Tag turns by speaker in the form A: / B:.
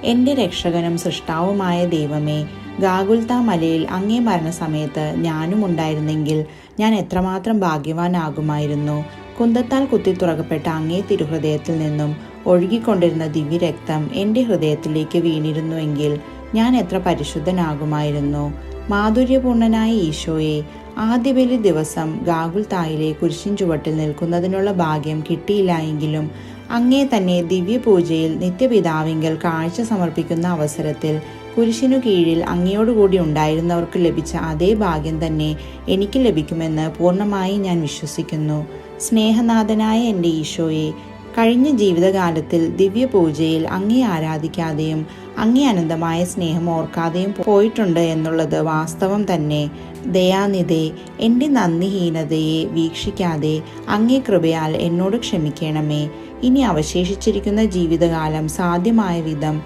A: എൻ്റെ രക്ഷകനും സൃഷ്ടാവുമായ ദൈവമേ, ഗാഗുൽത്ത മലയിൽ അങ്ങേ മരണസമയത്ത് ഞാനും ഉണ്ടായിരുന്നെങ്കിൽ ഞാൻ എത്രമാത്രം ഭാഗ്യവാനാകുമായിരുന്നു. കുന്തത്താൽ കുത്തി തുറക്കപ്പെട്ട അങ്ങേ തിരുഹൃദയത്തിൽ നിന്നും ഒഴുകിക്കൊണ്ടിരുന്ന ദിവ്യരക്തം എൻ്റെ ഹൃദയത്തിലേക്ക് വീണിരുന്നുവെങ്കിൽ ഞാൻ എത്ര പരിശുദ്ധനാകുമായിരുന്നു. മാധുര്യപൂർണനായ ഈശോയെ, ആദ്യബലി ദിവസം ഗാഗുൽത്തായിലെ കുരിശിൻ ചുവട്ടിൽ നിൽക്കുന്നതിനുള്ള ഭാഗ്യം കിട്ടിയില്ലായെങ്കിലും അങ്ങേ തന്നെ ദിവ്യപൂജയിൽ നിത്യപിതാവിങ്കൽ കാഴ്ച സമർപ്പിക്കുന്ന അവസരത്തിൽ കുരിശിനു കീഴിൽ അങ്ങയോടുകൂടി ഉണ്ടായിരുന്നവർക്ക് ലഭിച്ച അതേ ഭാഗ്യം തന്നെ എനിക്ക് ലഭിക്കുമെന്ന് പൂർണ്ണമായി ഞാൻ വിശ്വസിക്കുന്നു. സ്നേഹനാഥനായ എൻ്റെ ഈശോയെ, കഴിഞ്ഞ ജീവിതകാലത്തിൽ ദിവ്യപൂജയിൽ അങ്ങേ ആരാധിക്കാതെയും അങ്ങേ അനന്തമായ സ്നേഹം ഓർക്കാതെയും പോയിട്ടുണ്ട് എന്നുള്ളത് വാസ്തവം തന്നെ. ദയാനിധേ, എൻ്റെ നന്ദിഹീനതയെ വീക്ഷിക്കാതെ അങ്ങേ കൃപയാൽ എന്നോട് ക്ഷമിക്കണമേ. ഇനി അവശേഷിച്ചിരിക്കുന്ന ജീവിതകാലം സാധ്യമായ വിധം